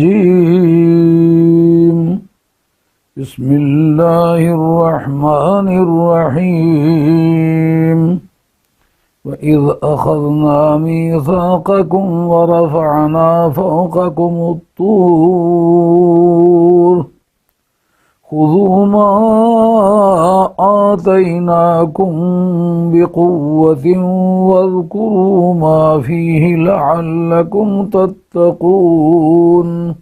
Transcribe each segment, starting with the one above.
الرجيم بسم الله الرحمن الرحيم وإذ أخذنا ميثاقكم ورفعنا فوقكم الطور خذوا ما آتيناكم بقوة واذكروا ما فيه لعلكم تتقون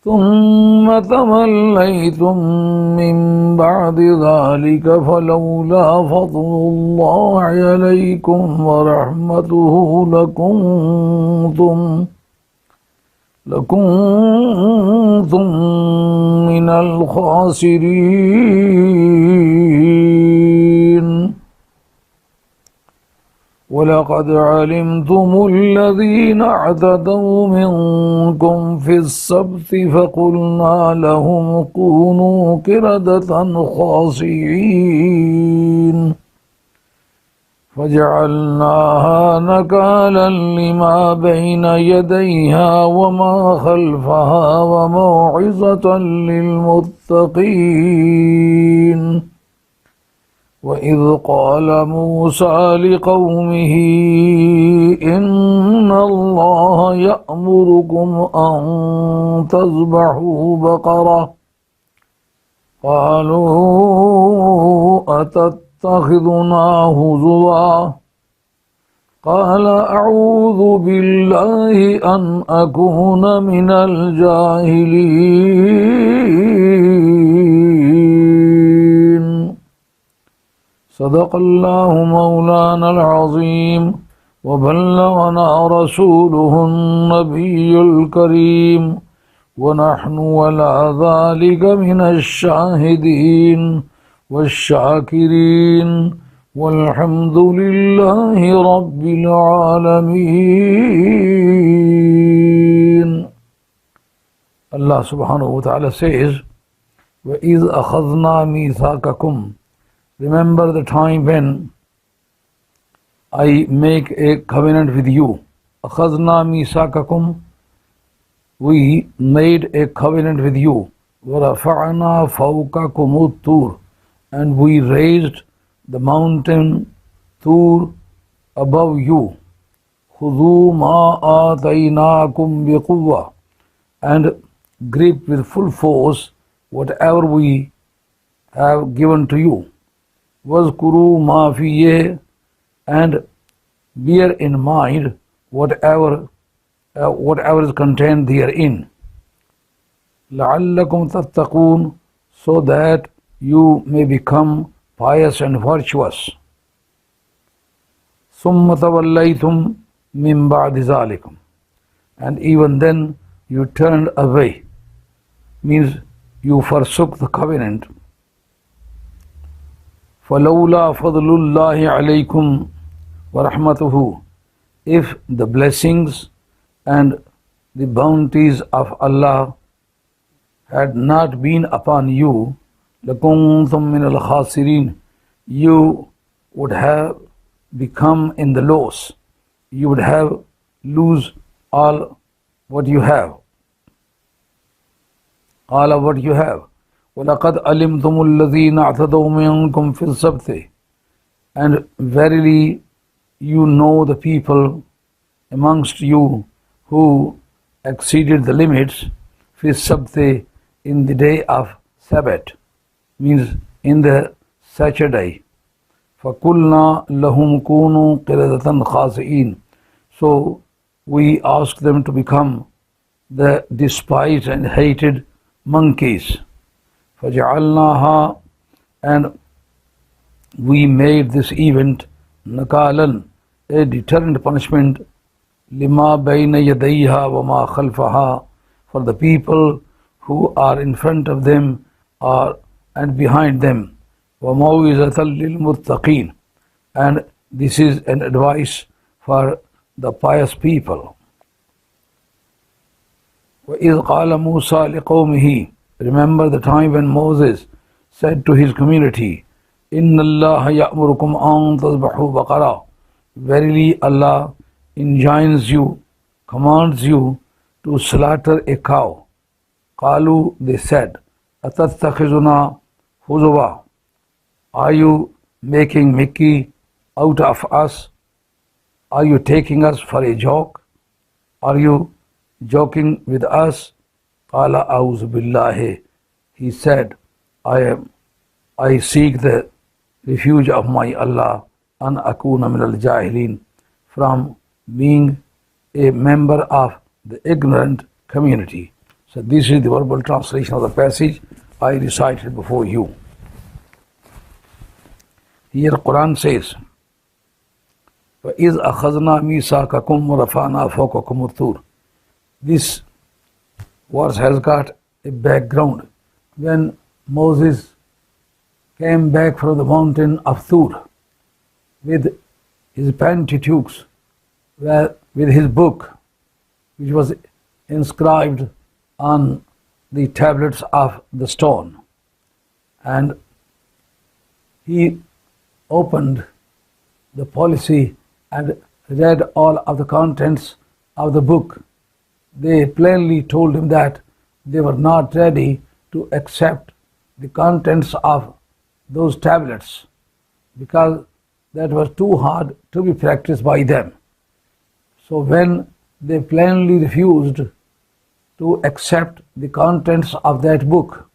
ثم توليتم من بعد ذلك فلولا فضل الله عليكم ورحمته لكنتم من الخاسرين ولقد علمتم الذين اعتدوا منكم في السبت فقلنا لهم كونوا قردة خاسئين فجعلناها نكالا لما بين يديها وما خلفها وموعظة للمتقين وإذ قال موسى لقومه إن الله يأمركم أن تذبحوا بقرة قالوا أتتخذنا هزوا قال أعوذ بالله أن أكون من الجاهلين صدق الله مولانا العظيم وبلغنا رسوله النبي الكريم ونحن على ذلك من الشاهدين والشاكرين والحمد لله رب العالمين. Allah subhanahu wa ta'ala says, وَإِذْ أَخَذْنَا مِيثَاقَكُمْ. Remember the time when I make a covenant with you. أَخَذْنَا مِيثَاقَكُمْ. We made a covenant with you. وَرَفَعْنَا فَوْقَكُمُ الطُّورَ. And we raised the mountain Tur above you. خُذُوا مَا آتَيْنَاكُمْ بِقُوَّةٍ. And grip with full force whatever we have given to you. وَاذْكُرُوا مَا فِيهِ. And bear in mind whatever is contained therein. لَعَلَّكُمْ تَتَّقُونَ. So that you may become pious and virtuous. ثُمَّ تَوَلَّيْتُمْ مِنْ بَعْدِ ذَلِكُمْ. And even then you turned away, means you forsook the covenant. فَلَوْلَا فَضْلُ اللَّهِ عَلَيْكُمْ وَرَحْمَتُهُ. If the blessings and the bounties of Allah had not been upon you, لَكُنْتُمْ مِنَ الْخَاسِرِينَ. You would have become in the loss. You would have lose all what you have. All of what you have. وَلَقَدْ عَلِمْتُمُ الَّذِينَ اعْتَدَوْا مِنْكُمْ فِي السَّبْتِ. And verily you know the people amongst you who exceeded the limits فِي السَّبْتِ, in the day of Sabbath, means in the Saturday. فَقُلْنَا لَهُمْ كُونُوا قِرَدَةً خَاسِئِينَ. So we asked them to become the despised and hated monkeys. فَجَعَلْنَاهَا. And we made this event نَكَالًا, a deterrent punishment, لِمَا بَيْنَ يَدَيْهَا وَمَا خَلْفَهَا, for the people who are in front of them and behind them. وَمَوْعِظَةً لِلْمُتَّقِينَ. And this is an advice for the pious people. وَإِذْ قَالَ مُوسَى لِقَوْمِهِ. Remember the time when Moses said to his community, إِنَّ اللَّهَ يَأْمُرُكُمْ أَن تَذْبَحُوا بَقَرَةً. Verily Allah enjoins you, commands you to slaughter a cow. Qalu, they said, Atattakhizuna huzuwa. Are you making Mickey out of us? Are you taking us for a joke? Are you joking with us? Qala a'udhu billahi. He said, I seek the refuge of my Allah, an akuna min al-jahilin, from being a member of the ignorant community. So this is the verbal translation of the passage I recited before you. Here Quran says, وَإِذْ أَخَذْنَا مِيثَاقَكُمْ وَرَفَعْنَا فَوْقَكُمُ الطُّورَ. This verse has got a background. When Moses came back from the mountain of Tur with his Pentateuch, with his book, which was inscribed on the tablets of the stone, and he opened the policy and read all of the contents of the book. They plainly told him that they were not ready to accept the contents of those tablets because that was too hard to be practiced by them. So when they plainly refused to accept the contents of that book,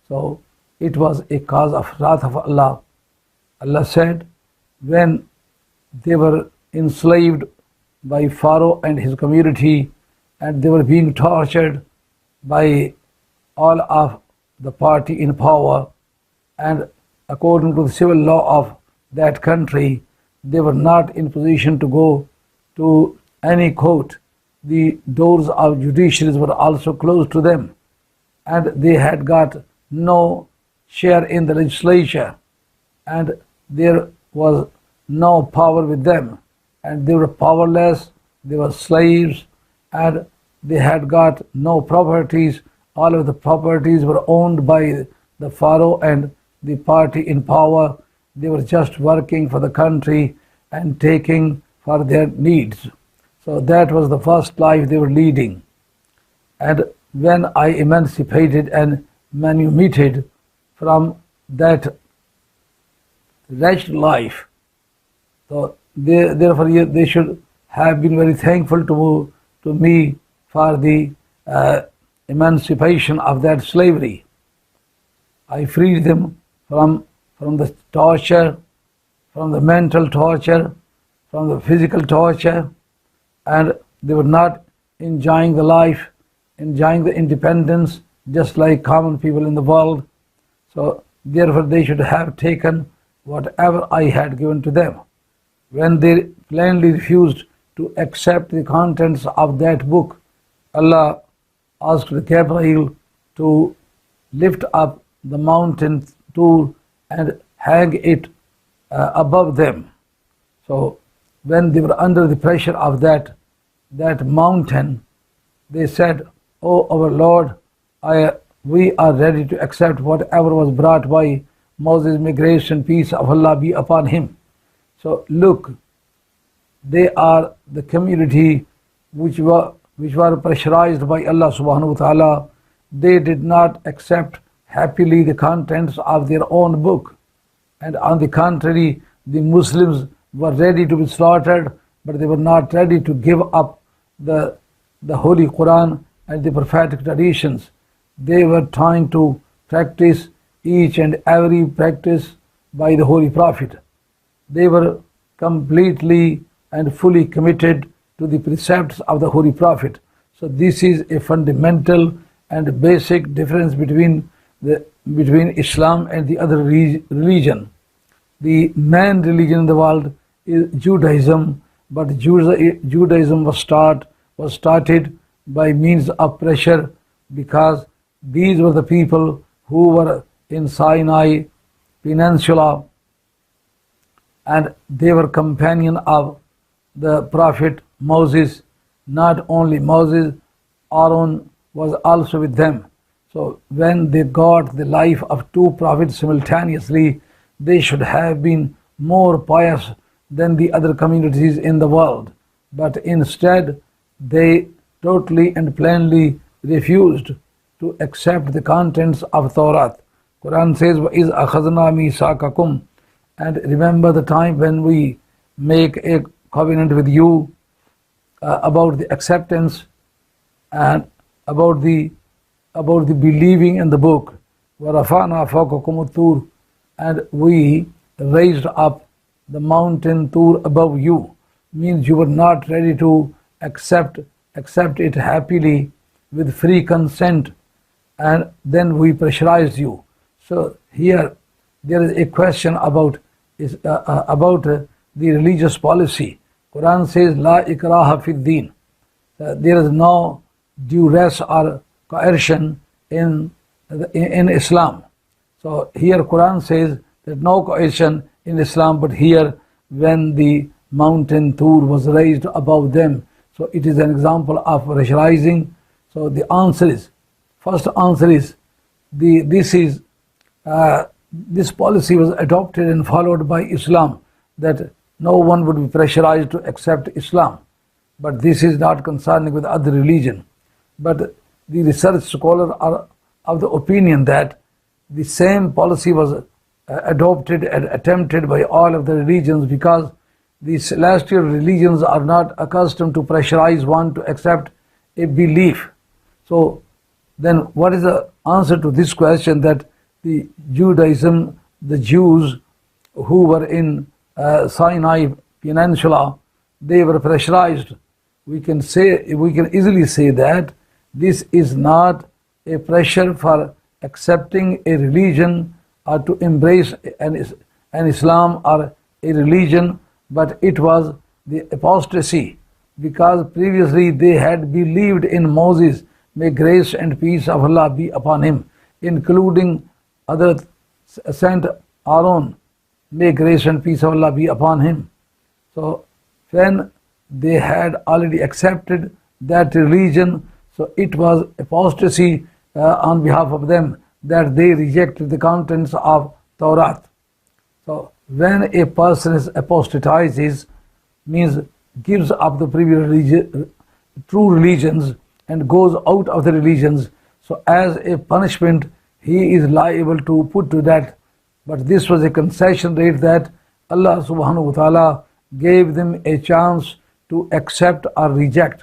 so it was a cause of wrath of Allah. Allah said, when they were enslaved by Pharaoh and his community, and they were being tortured by all of the party in power, and according to the civil law of that country, they were not in position to go to any court. The doors of judiciaries were also closed to them, and they had got no share in the legislature, and there was no power with them, and they were powerless, they were slaves, and they had got no properties. All of the properties were owned by the Pharaoh and the party in power. They were just working for the country and taking for their needs. So that was the first life they were leading. And when I emancipated and manumitted from that wretched life, so therefore they should have been very thankful to me for the emancipation of that slavery. I freed them from the torture, from the mental torture, from the physical torture, and they were not enjoying the life, enjoying the independence just like common people in the world. So therefore they should have taken whatever I had given to them. When they plainly refused to accept the contents of that book, Allah asked Gabriel to lift up the mountain Tur and hang it above them. So when they were under the pressure of that mountain, they said, "Oh our Lord, we are ready to accept whatever was brought by Moses, may grace and peace of Allah be upon him." So look, they are the community which were pressurized by Allah subhanahu wa ta'ala. They did not accept happily the contents of their own book, and on the contrary, the Muslims were ready to be slaughtered, but they were not ready to give up the Holy Quran and the prophetic traditions. They were trying to practice each and every practice by the Holy Prophet. They were completely and fully committed to the precepts of the Holy Prophet. So this is a fundamental and basic difference between Islam and the other religion. The main religion in the world is Judaism, but Judaism was started by means of pressure, because these were the people who were in Sinai Peninsula, and they were companion of the Prophet Moses. Not only Moses, Aaron was also with them. So when they got the life of two prophets simultaneously, they should have been more pious than the other communities in the world. But instead, they totally and plainly refused to accept the contents of Torah. Quran says, وَإِذْ أَخَذْنَا مِيثَاقَكُمْ, and remember the time when we make a covenant with you about the acceptance and about the believing in the book. وَرَفَعْنَا فَوْقَكُمُ الطُّورَ, and we raised up the mountain Tur above you. Means you were not ready to accept it happily with free consent, and then we pressurized you. So here there is a question about the religious policy. Quran says, La ikraha fid deen. There is no duress or coercion in Islam. So here Quran says that no coercion in Islam, but here when the mountain Tur was raised above them, so it is an example of pressurizing. So the answer is, first answer is, this policy was adopted and followed by Islam, that no one would be pressurized to accept Islam. But this is not concerning with other religion. But the research scholars are of the opinion that the same policy was adopted and attempted by all of the religions, because the celestial religions are not accustomed to pressurize one to accept a belief. So then what is the answer to this question, that the Judaism, the Jews who were in Sinai Peninsula, they were pressurized? We can easily say that this is not a pressure for accepting a religion or to embrace an Islam or a religion, but it was the apostasy, because previously they had believed in Moses, may grace and peace of Allah be upon him, including other Saint Aaron, may grace and peace of Allah be upon him. So when they had already accepted that religion, so it was apostasy on behalf of them, that they rejected the contents of Torah. So when a person is apostatizes, means gives up the previous true religions and goes out of the religions, so as a punishment he is liable to put to death. But this was a concession rate that Allah subhanahu wa ta'ala gave them a chance to accept or reject.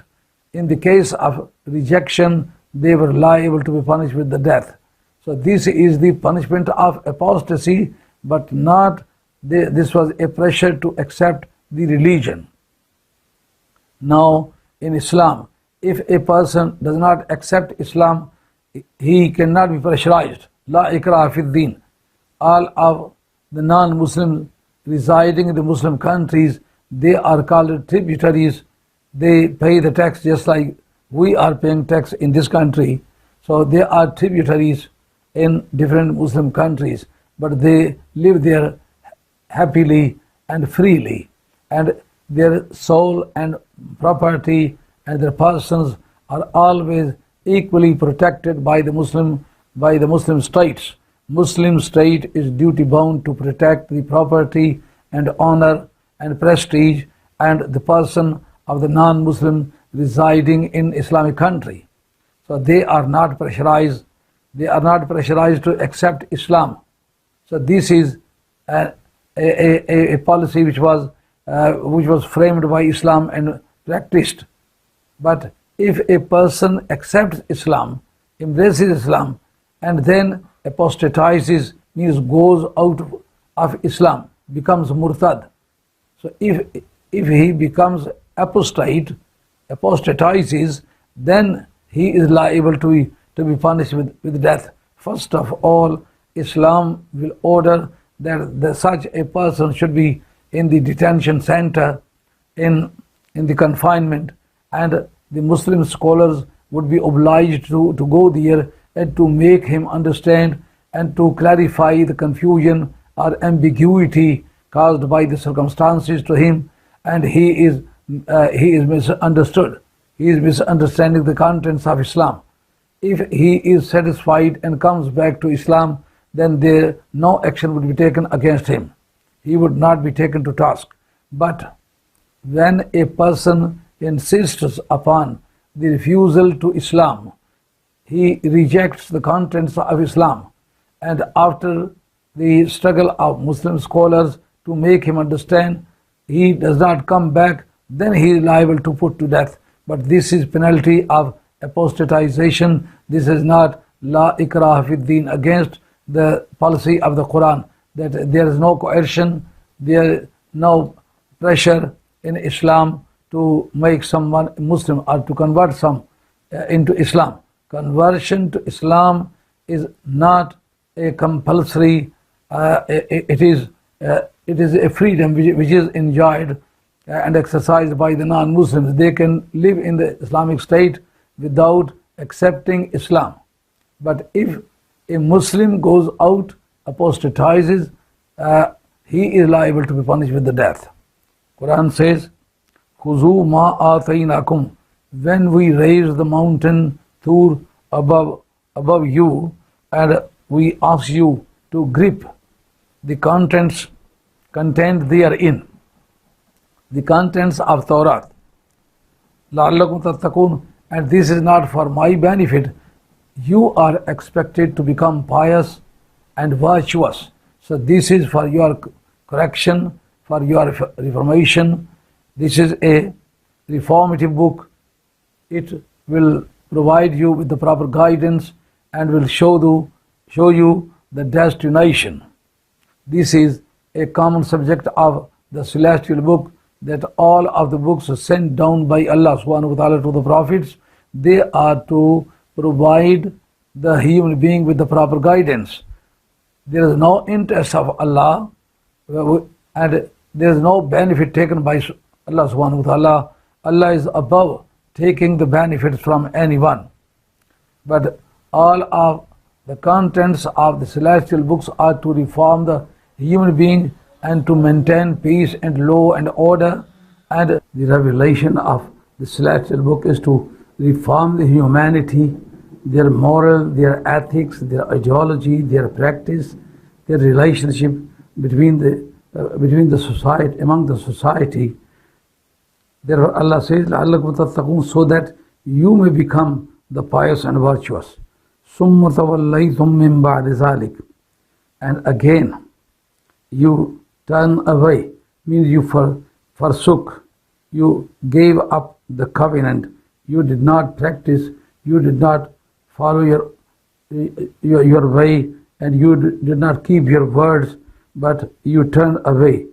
In the case of rejection, they were liable to be punished with the death. So this is the punishment of apostasy, but not this was a pressure to accept the religion. Now in Islam, if a person does not accept Islam, he cannot be pressurized. La ikraha fid deen. All of the non-Muslims residing in the Muslim countries, they are called tributaries. They pay the tax just like we are paying tax in this country. So they are tributaries in different Muslim countries, but they live there happily and freely, and their soul and property and their persons are always equally protected by the Muslim states. Muslim state is duty bound to protect the property and honor and prestige and the person of the non-Muslim residing in Islamic country. So they are not pressurized. They are not pressurized to accept Islam. So this is a policy which was framed by Islam and practiced. But if a person accepts Islam, embraces Islam, and then apostatizes, means goes out of Islam, becomes murtad. So if he becomes apostate, apostatizes, then he is liable to be punished with death. First of all, Islam will order that such a person should be in the detention center, in the confinement, and the Muslim scholars would be obliged to go there and to make him understand and to clarify the confusion or ambiguity caused by the circumstances to him, and he is misunderstood. He is misunderstanding the contents of Islam. If he is satisfied and comes back to Islam, then no action would be taken against him. He would not be taken to task. But when a person insists upon the refusal to Islam. He rejects the contents of Islam, and after the struggle of Muslim scholars to make him understand, he does not come back, then he is liable to put to death. But this is penalty of apostatization. This is not la ikrah fi din, against the policy of the Quran, that there is no coercion, there is no pressure in Islam to make someone Muslim or to convert some into Islam. Conversion to Islam is not a compulsory, it is a freedom which is enjoyed and exercised by the non-Muslims. They can live in the Islamic State without accepting Islam. But if a Muslim goes out, apostatizes, he is liable to be punished with the death. Quran says, Khuzu ma ataynakum, when we raise the mountain Tur above you, and we ask you to grip the contents contained therein, the contents of Torah, la'allakum tattaqun, and this is not for my benefit. You are expected to become pious and virtuous. So this is for your correction, for your reformation. This is a reformative book. It will provide you with the proper guidance and will show you the destination. This is a common subject of the celestial book, that all of the books are sent down by Allah subhanahu wa ta'ala to the prophets. They are to provide the human being with the proper guidance. There is no interest of Allah, and there is no benefit taken by Allah subhanahu wa ta'ala. Allah is above taking the benefits from anyone. But all of the contents of the celestial books are to reform the human being and to maintain peace and law and order. And the revelation of the celestial book is to reform the humanity, their moral, their ethics, their ideology, their practice, their relationship between the society, among the society. Therefore Allah says, لَعَلَّكُمْ تَتَّقُونَ, so that you may become the pious and virtuous. ثُمَّ تَوَلَّيْتُم مِّن بَعْدِ ذَلِكَ, and again you turn away, means you forsook, you gave up the covenant, you did not practice, you did not follow your way, and you did not keep your words, but you turned away.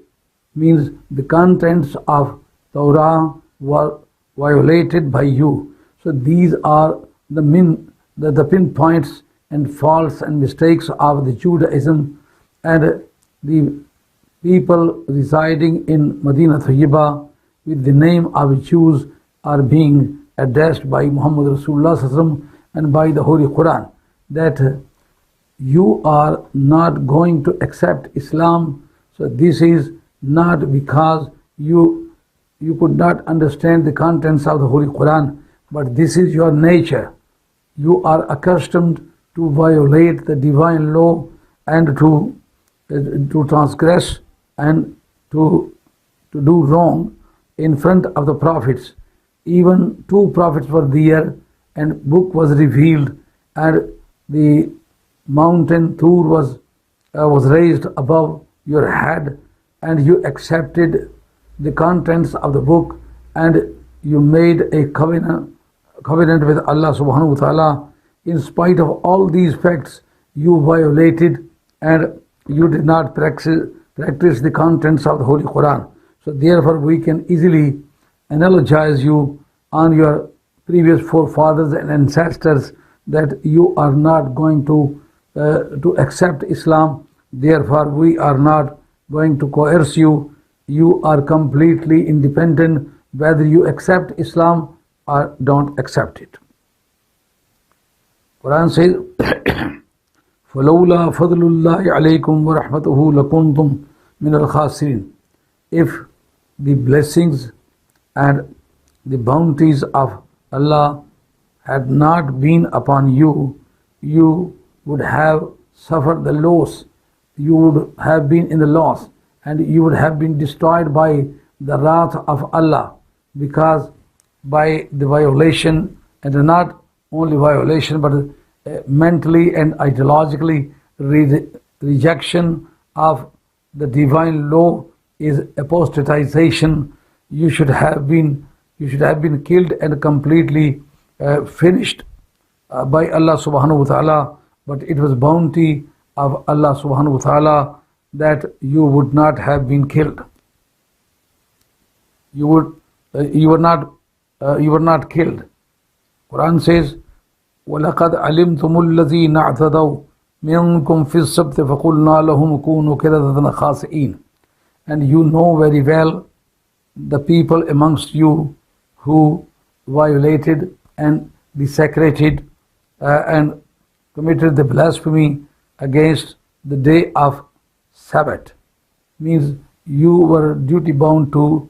Means the contents of Torah were violated by you. So these are the pinpoints and faults and mistakes of the Judaism, and the people residing in Medina Thayyibah with the name of Jews are being addressed by Muhammad Rasulullah Sallallahu Alaihi Wasallam and by the Holy Quran, that you are not going to accept Islam. So this is not because you could not understand the contents of the Holy Quran, but this is your nature. You are accustomed to violate the divine law and to transgress and to do wrong in front of the prophets. Even 2 prophets were there, and book was revealed, and the mountain Tur was raised above your head, and you accepted the contents of the book, and you made a covenant with Allah subhanahu wa ta'ala. In spite of all these facts, you violated and you did not practice the contents of the Holy Quran. So therefore we can easily analogize you on your previous forefathers and ancestors, that you are not going to accept Islam. Therefore we are not going to coerce you. You are completely independent whether you accept Islam or don't accept it. Quran says, فَلَوْلَا فَضْلُ اللَّهِ عَلَيْكُمْ وَرَحْمَتُهُ لَكُنْتُمْ مِنَ الْخَاسِرِينَ. If the blessings and the bounties of Allah had not been upon you, you would have suffered the loss, you would have been in the loss, and you would have been destroyed by the wrath of Allah, because by the violation, and not only violation but mentally and ideologically rejection of the divine law is apostatization. You should have been killed and completely finished by Allah subhanahu wa ta'ala, but it was bounty of Allah subhanahu wa ta'ala that you would not have been killed. You were not killed. Quran says, وَلَقَدْ عَلِمْتُمُ الَّذِينَ اعْتَدَوْا مِنْكُمْ فِي السَّبْتِ فَقُلْنَا لَهُمْ كُونُوا قِرَدَةً خَاسِئِينَ. And you know very well the people amongst you who violated and desecrated and committed the blasphemy against the day of Sabbath. Means you were duty bound to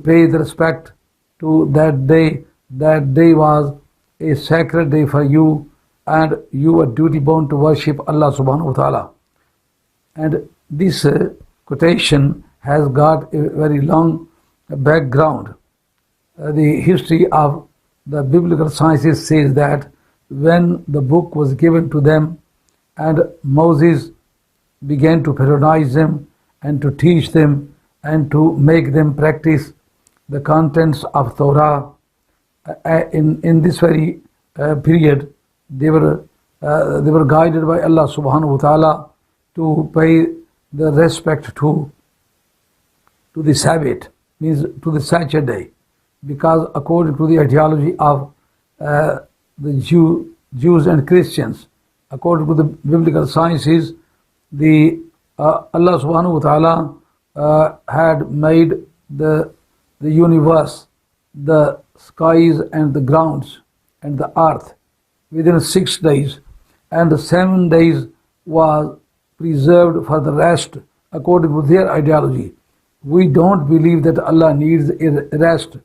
pay the respect to that day. That day was a sacred day for you, and you were duty bound to worship Allah subhanahu wa ta'ala. And this quotation has got a very long background. The history of the biblical sciences says that when the book was given to them and Moses began to patronize them and to teach them and to make them practice the contents of Torah, in this very period they were guided by Allah subhanahu wa ta'ala to pay the respect to the Sabbath, means to the Sacred day, because according to the ideology of the Jews and Christians, according to the biblical sciences, Allah subhanahu wa ta'ala had made the universe, the skies and the grounds and the earth within 6 days, and the 7 days was preserved for the rest according to their ideology. We don't believe that Allah needs a rest.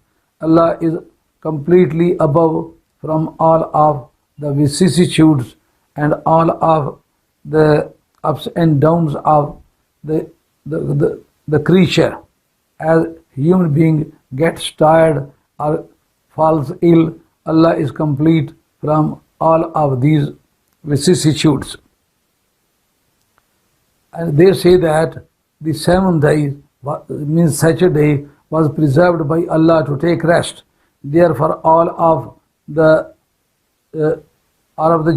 Allah is completely above from all of the vicissitudes and all of the ups and downs of the creature. As human being gets tired or falls ill, Allah is complete from all of these vicissitudes. And they say that the 7 days, means Saturday, was preserved by Allah to take rest. Therefore, all of the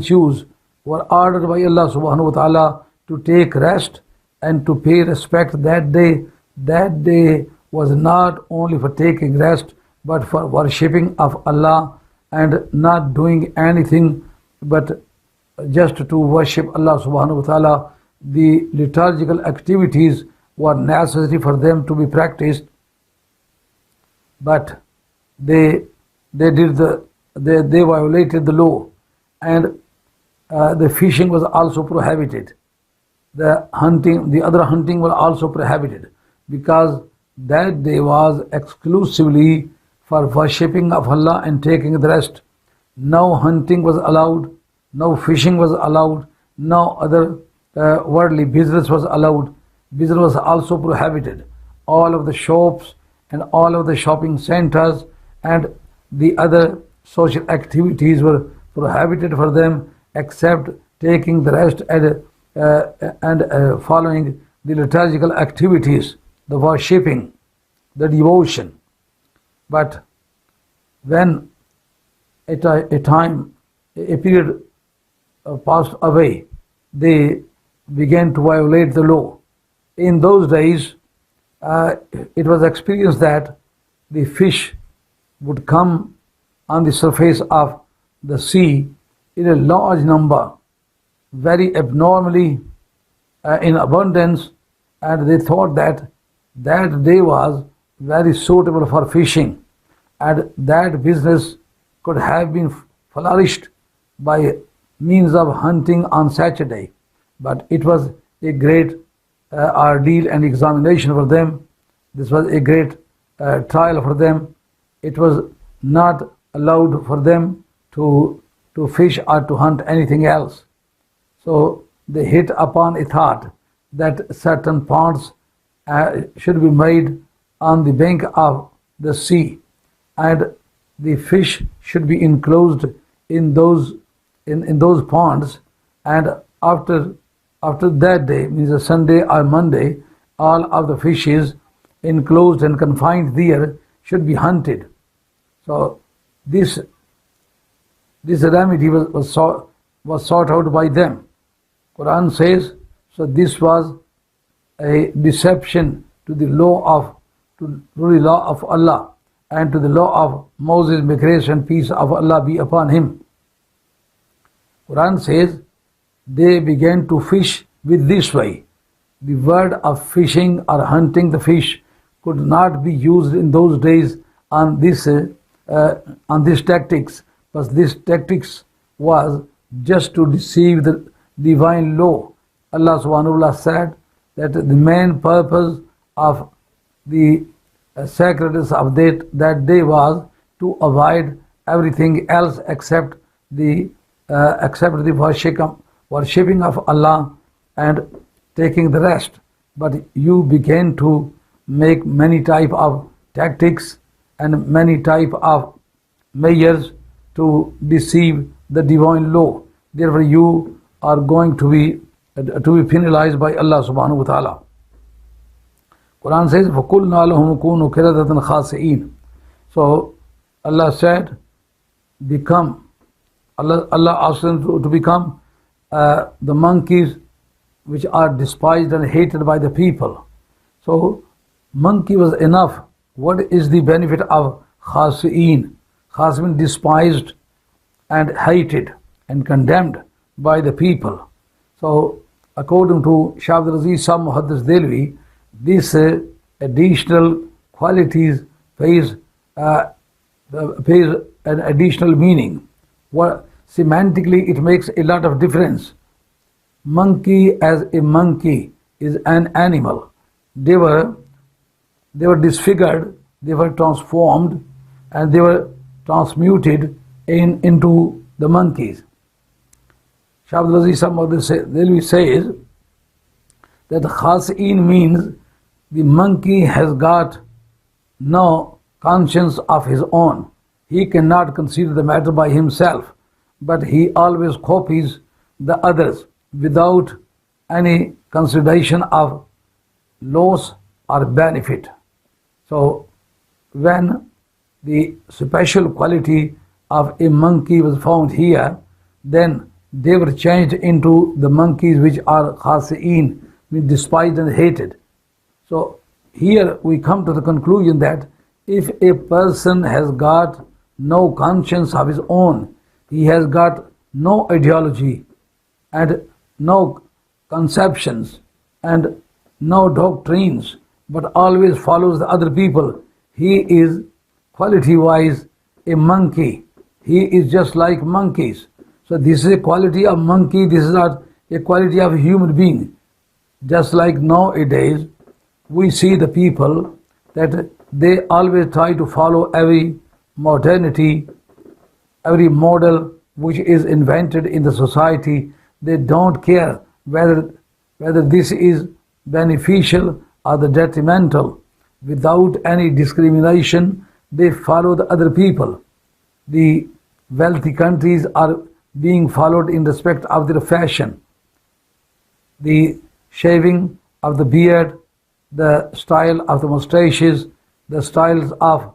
Jews were ordered by Allah subhanahu wa ta'ala to take rest and to pay respect that day. That day was not only for taking rest, but for worshipping of Allah and not doing anything but just to worship Allah subhanahu wa ta'ala. The liturgical activities were necessary for them to be practiced, but they violated the law, and the fishing was also prohibited. The other hunting was also prohibited, because that day was exclusively for worshipping of Allah and taking the rest. No hunting was allowed, no fishing was allowed, no other worldly business was allowed. Business was also prohibited. All of the shops and all of the shopping centers and the other social activities were prohibited for them, except taking the rest and following the liturgical activities, the worshipping, the devotion. But when a period passed away, they began to violate the law. In those days, it was experienced that the fish would come on the surface of the sea in a large number, very abnormally in abundance, and they thought that that day was very suitable for fishing, and that business could have been flourished by means of hunting on Saturday. But it was a great ordeal and examination for them. This was a great trial for them. It was not allowed for them to fish or to hunt anything else. So they hit upon a thought that certain ponds should be made on the bank of the sea, and the fish should be enclosed in those ponds, and after that day, means a Sunday or Monday, all of the fishes enclosed and confined there should be hunted. So this remedy was sought out by them. Quran says, so this was a deception to the law of Allah and to the law of Moses, may grace and peace of Allah be upon him. Quran says they began to fish with this way. The word of fishing or hunting the fish could not be used in those days on these tactics, but this tactics was just to deceive the divine law. Allah subhanahu wa ta'ala said that the main purpose of the sacredness of that day was to avoid everything else except the worshipping of Allah and taking the rest. But you began to make many type of tactics and many type of measures to deceive the divine law. Therefore you are going to be penalized by Allah subhanahu wa ta'ala. Quran says, فَقُلْنَا لَهُمْ كُونُوا قِرَدَةً خَاسِئِينَ. So Allah said, Allah asked them to become the monkeys which are despised and hated by the people. So monkey was enough. What is the benefit of khasi'een? Khasi'een, despised and hated and condemned by the people. So according to Shah Abdul-Aziz Shah Muhaddis Delvi, these additional qualities pays an additional meaning. Semantically it makes a lot of difference. Monkey as a monkey is an animal. They were disfigured, they were transformed, and they were transmuted into the monkeys. Shah Abdul-Aziz Shah Muhaddis Delvi says that khasi'een means the monkey has got no conscience of his own. He cannot consider the matter by himself, but he always copies the others without any consideration of loss or benefit. So when the special quality of a monkey was found here, then they were changed into the monkeys which are khasi'een, means despised and hated. So here we come to the conclusion that if a person has got no conscience of his own, he has got no ideology and no conceptions and no doctrines, but always follows the other people, he is quality-wise a monkey. He is just like monkeys. So this is a quality of monkey, this is not a quality of a human being. Just like nowadays, we see the people that they always try to follow every modernity, every model which is invented in the society. They don't care whether this is beneficial or the detrimental. Without any discrimination, they follow the other people. The wealthy countries are being followed in respect of their fashion. The shaving of the beard, the style of the mustaches, the styles of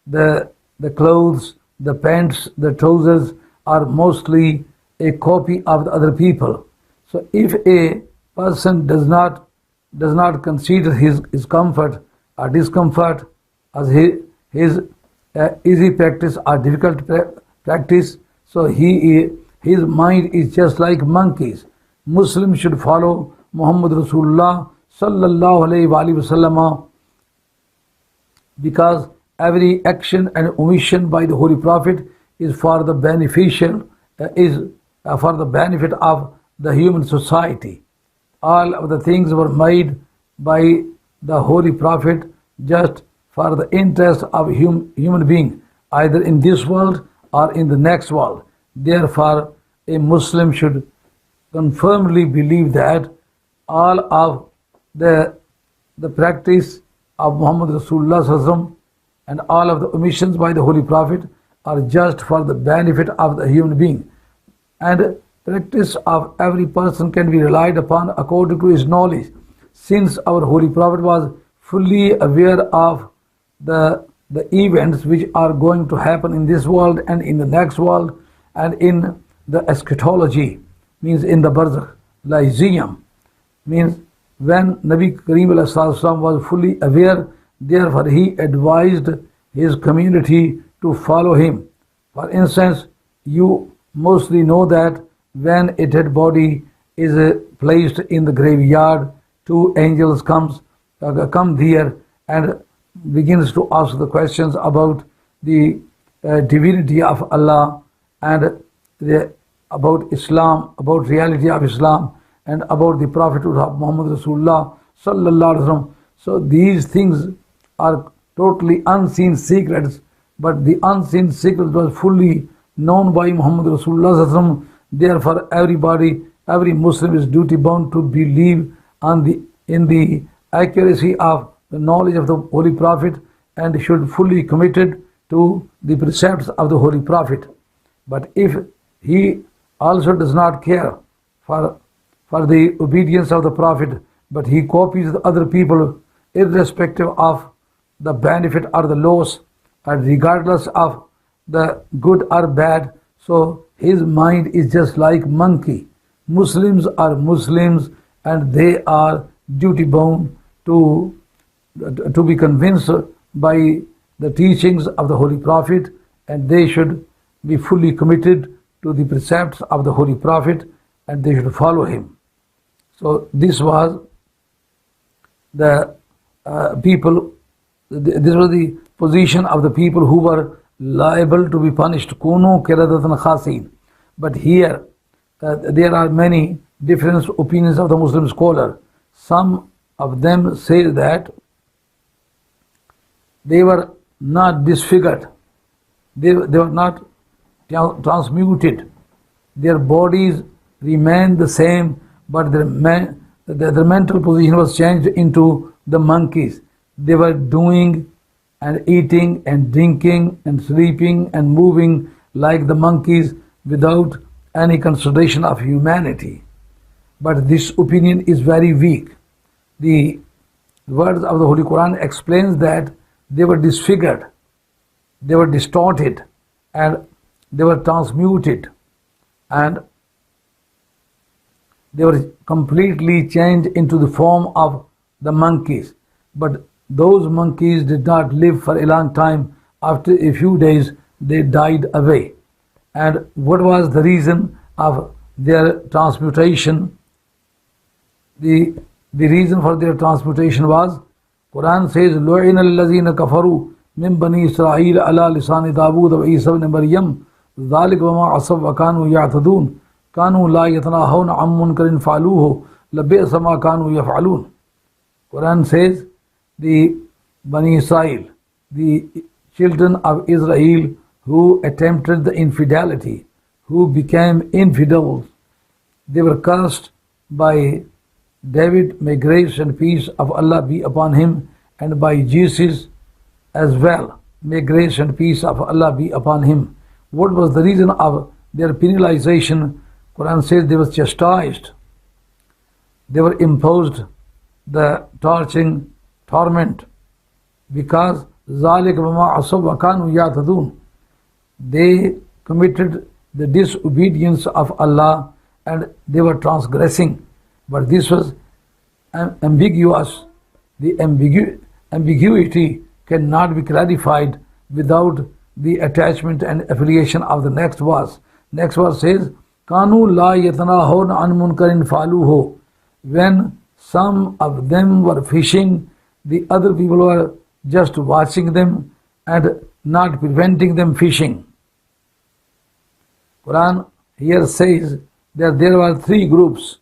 the clothes, the pants, the trousers are mostly a copy of the other people. So if a person does not consider his comfort or discomfort as his easy practice or difficult practice, so his mind is just like monkeys. Muslims should follow Muhammad Rasulullah sallallahu alayhi wa sallam, because every action and omission by the Holy Prophet is for the benefit of the human society. All of the things were made by the Holy Prophet just for the interest of human being, either in this world or in the next world. Therefore, a Muslim should confirmly believe that all of the practice of Muhammad Rasulullah and all of the omissions by the Holy Prophet are just for the benefit of the human being, and practice of every person can be relied upon according to his knowledge. Since our Holy Prophet was fully aware of the events which are going to happen in this world and in the next world and in the eschatology, means in the barzakh, lyceum, means when Nabi Kareem was fully aware, therefore he advised his community to follow him. For instance, you mostly know that when a dead body is placed in the graveyard, two angels come there and begins to ask the questions about the divinity of Allah and about Islam, about reality of Islam, and about the prophethood of Muhammad Rasulullah sallallahu alaihi wasallam. So these things are totally unseen secrets, but the unseen secret was fully known by Muhammad Rasulullah sallallahu alaihi wasallam. Therefore, everybody, every Muslim is duty bound to believe in the accuracy of the knowledge of the Holy Prophet and should fully committed to the precepts of the Holy Prophet. But if he also does not care for the obedience of the Prophet, but he copies the other people irrespective of the benefit or the loss, and regardless of the good or bad, so his mind is just like monkey. Muslims are Muslims and they are duty bound to be convinced by the teachings of the Holy Prophet, and they should be fully committed to the precepts of the Holy Prophet and they should follow him. So this was the people, this was the position of the people who were liable to be punished. Kunu kiradatan khasin. But here there are many different opinions of the Muslim scholar. Some of them say that they were not disfigured, they were not transmuted, their bodies remained the same, but their mental position was changed into the monkeys. They were doing and eating and drinking and sleeping and moving like the monkeys without any consideration of humanity. But this opinion is very weak. The words of the Holy Quran explains that they were disfigured, they were distorted, and they were transmuted, and they were completely changed into the form of the monkeys. But those monkeys did not live for a long time. After a few days, they died away. And what was the reason of their transmutation? The reason for their transmutation was, Quran says, لُعِنَ الَّذِينَ كَفَرُوا مِن بَنِي إِسْرَائِيلَ عَلَى لِسَانِ دَاوُودَ وَعِيسَى بْنِ مَرْيَمَ ذَلِكَ وَمَا عَصَوْا وَكَانُوا يَعْتَدُونَ كَانُوا لَا يَتَنَاهَوْنَ عَن مُنكَرٍ فَعَلُوهُ لَبِئْسَ مَا كَانُوا يَفْعَلُونَ. Quran says, the Bani Israel, the children of Israel who attempted the infidelity, who became infidels, they were cursed by David, may grace and peace of Allah be upon him, and by Jesus as well, may grace and peace of Allah be upon him. What was the reason of their penalization? Quran says they were chastised, they were imposed the torturing torment, because ذَلِكَ وَمَا عَصَوْا وَكَانُوا يَعْتَدُونَ. They committed the disobedience of Allah and they were transgressing. But this was ambiguous. The ambiguity cannot be clarified without the attachment and affiliation of the next verse. Next verse says, كَانُوا لَا يَتَنَاهَوْنَ عَنْ مُنْكَرٍ فَعَلُوهُ. When some of them were fishing, the other people were just watching them and not preventing them fishing. Quran here says that there were three groups.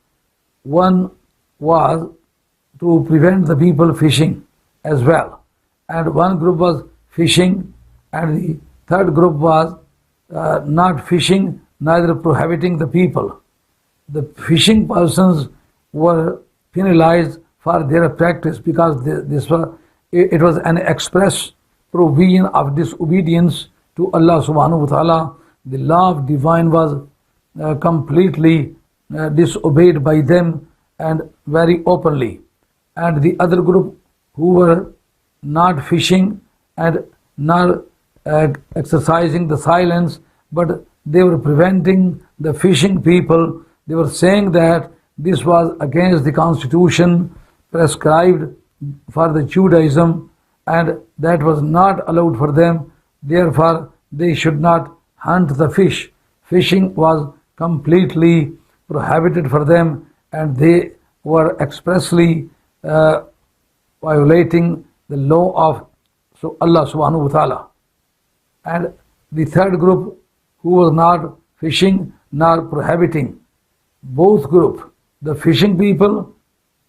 One was to prevent the people fishing as well, and one group was fishing, and the third group was not fishing, neither prohibiting the people. The fishing persons were penalized for their practice, because it was an express provision of disobedience to Allah subhanahu wa ta'ala. The law of divine was completely disobeyed by them and very openly. And the other group who were not fishing and not exercising the silence, but they were preventing the fishing people. They were saying that this was against the constitution prescribed for the Judaism, and that was not allowed for them. Therefore, they should not hunt the fish. Fishing was completely prohibited for them, and they were expressly violating the law of Allah subhanahu wa ta'ala. And the third group who was not fishing nor prohibiting, both group, the fishing people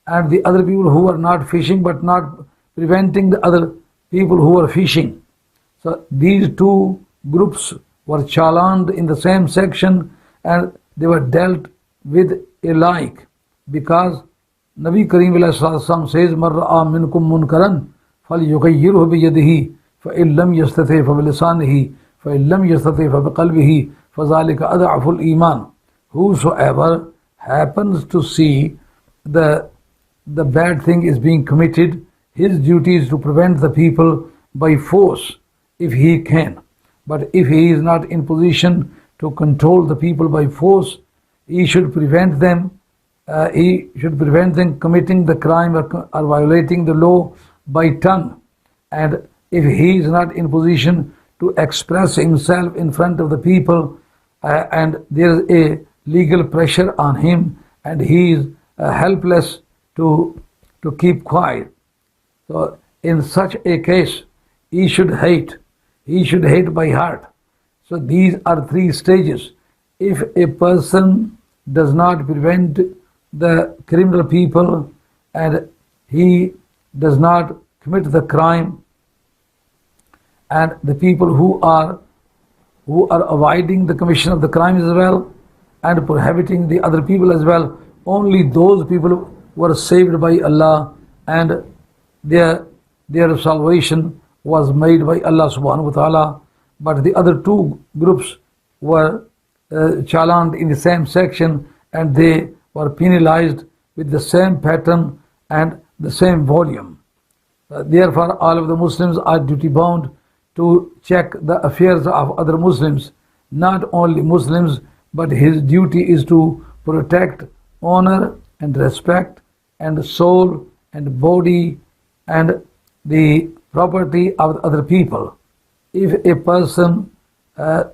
and the other people who were not fishing but not preventing the other people who were fishing. So these two groups were challaned in the same section, and they were dealt with alike, because Nabi Kareem says, "Man ra'a minkum munkaran falyughayyirhu biyadihi, fa in lam yastati' fa bilisanihi, fa in lam yastati' fa biqalbihi, fa zalika ad'aful iman." Whosoever happens to see the bad thing is being committed, his duty is to prevent the people by force if he can. But if he is not in position to control the people by force, he should prevent them. He should prevent them committing the crime or violating the law by tongue. And if he is not in position to express himself in front of the people, and there is a legal pressure on him, and he is helpless to keep quiet, so in such a case, he should hate. He should hate by heart. So these are three stages. If a person does not prevent the criminal people and he does not commit the crime, and the people who are avoiding the commission of the crime as well and prohibiting the other people as well, only those people were saved by Allah, and their salvation was made by Allah subhanahu wa ta'ala. But the other two groups were challaned in the same section, and they were penalized with the same pattern and the same volume. Therefore, all of the Muslims are duty bound to check the affairs of other Muslims. Not only Muslims, but his duty is to protect honor and respect and soul and body and the property of other people. If a person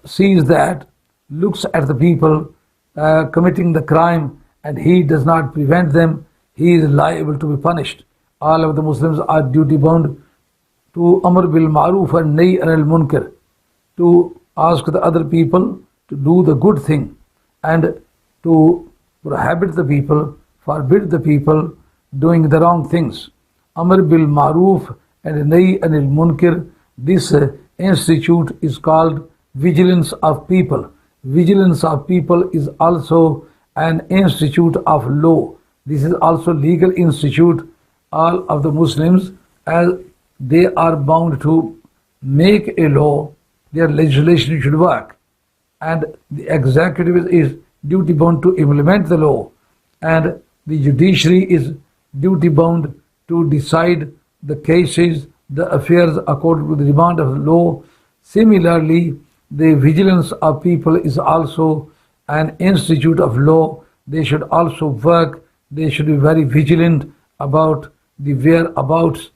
sees that, looks at the people committing the crime, and he does not prevent them, he is liable to be punished. All of the Muslims are duty bound to amr bil ma'ruf and nahy anil munkar, to ask the other people to do the good thing and to prohibit the people, forbid the people doing the wrong things. Amr bil ma'ruf and nahy anil munkar, this institute is called vigilance of people. Vigilance of people is also an institute of law. This is also legal institute. All of the Muslims, as they are bound to make a law, their legislation should work, and the executive is duty bound to implement the law, and the judiciary is duty bound to decide the cases, the affairs according to the demand of the law. Similarly, the vigilance of people is also an institute of law. They should also work. They should be very vigilant about the whereabouts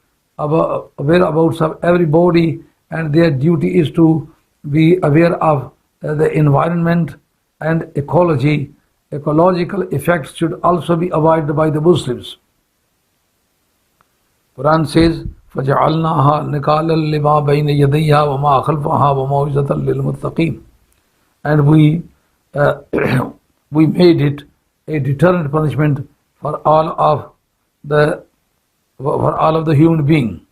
of everybody, and their duty is to be aware of the environment and ecology. Ecological effects should also be avoided by the Muslims. Quran says, فَجَعَلْنَاهَا نِكَالًا لِمَا بَيْنَ يَدَيْهَا وَمَا خَلْفَهَا وَمَوْعِظَةً لِلْمُتَّقِينَ. And we made it a deterrent punishment for all of the human being.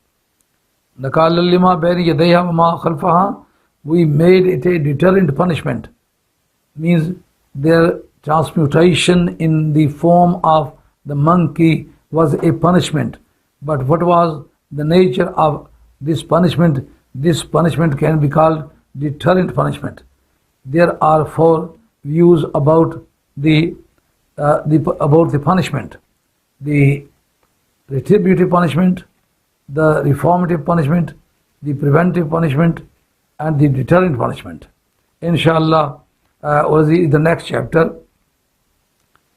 نِكَالًا لِمَا بَيْنَ يَدَيْهَا وَمَا خَلْفَهَا. We made it a deterrent punishment. Means their transmutation in the form of the monkey was a punishment. But what was the nature of this punishment? This punishment can be called deterrent punishment. There are four views about the punishment: the retributive punishment, the reformative punishment, the preventive punishment, and the deterrent punishment. Inshallah, the next chapter,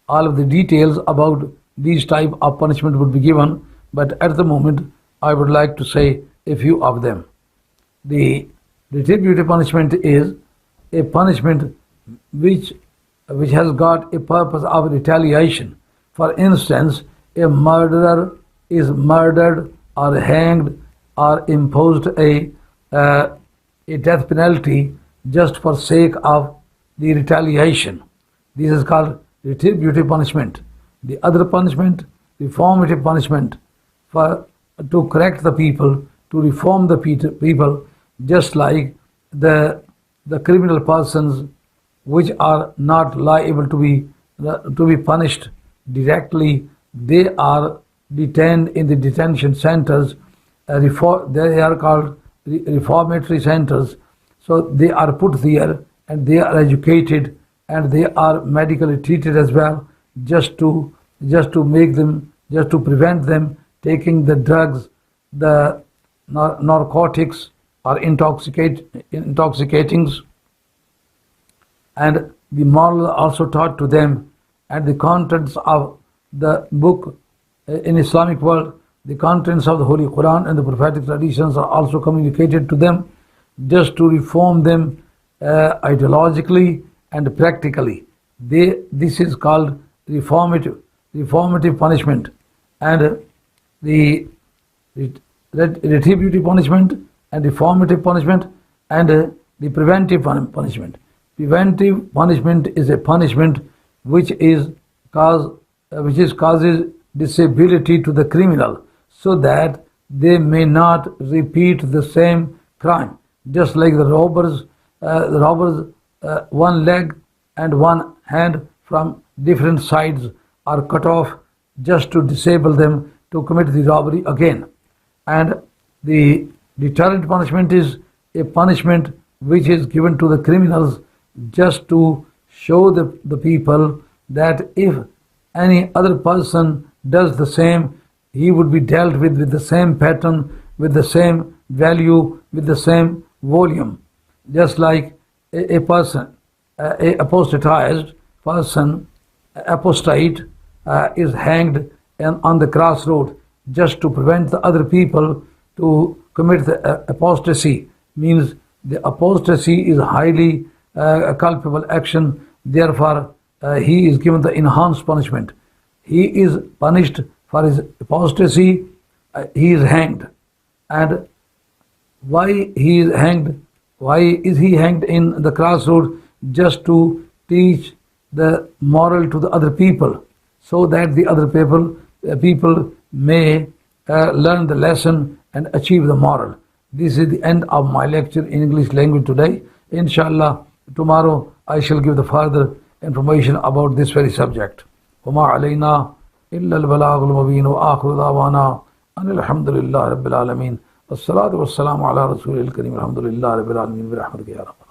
all of the details about these type of punishment would be given, but at the moment I would like to say a few of them. The retributive punishment is a punishment which has got a purpose of retaliation. For instance, a murderer is murdered or hanged or imposed a death penalty just for sake of the retaliation. This is called retributive punishment. The other punishment, reformative punishment, to correct the people, to reform the people, just like the criminal persons which are not liable to be punished directly, they are detained in the detention centers. They are called reformatory centers. So they are put there and they are educated and they are medically treated as well, just to prevent them taking the drugs, the narcotics or intoxicatings, and the moral also taught to them, and the contents of the book in Islamic world, the contents of the Holy Quran and the prophetic traditions are also communicated to them, just to reform them ideologically and practically. This is called reformative punishment. And the retributive punishment and reformative punishment and the preventive punishment. Preventive punishment is a punishment which causes disability to the criminal, so that they may not repeat the same crime. Just like the robbers, one leg and one hand from different sides are cut off just to disable them to commit the robbery again. And the deterrent punishment is a punishment which is given to the criminals just to show the people that if any other person does the same, he would be dealt with the same pattern, with the same value, with the same volume. Just like a person, a apostatized person, apostate, is hanged on the crossroad just to prevent the other people to commit the apostasy. Means the apostasy is highly culpable action. Therefore, he is given the enhanced punishment. He is punished for his apostasy. He is hanged. And why he is hanged? Why is he hanged in the crossroad? Just to teach the moral to the other people, so that the other people may learn the lesson and achieve the moral. This is the end of my lecture in English language today. Inshallah, tomorrow I shall give the further information about this very subject. وَمَا عَلَيْنَا إِلَّا الْبَلَاغُ الْمُبِينُ وَآخِرُ دَعْوَانَا أَنِ الْحَمْدُ لِلَّهِ رَبِّ الْعَالَمِينَ وَالصَّلَاةُ وَالسَّلَامُ عَلَى رَسُولِهِ الْكَرِيمِ الْحَمْدُ لِلَّهِ رَبِّ الْعَالَمِينَ بِرَحْمَتِكَ يَا رَبَّ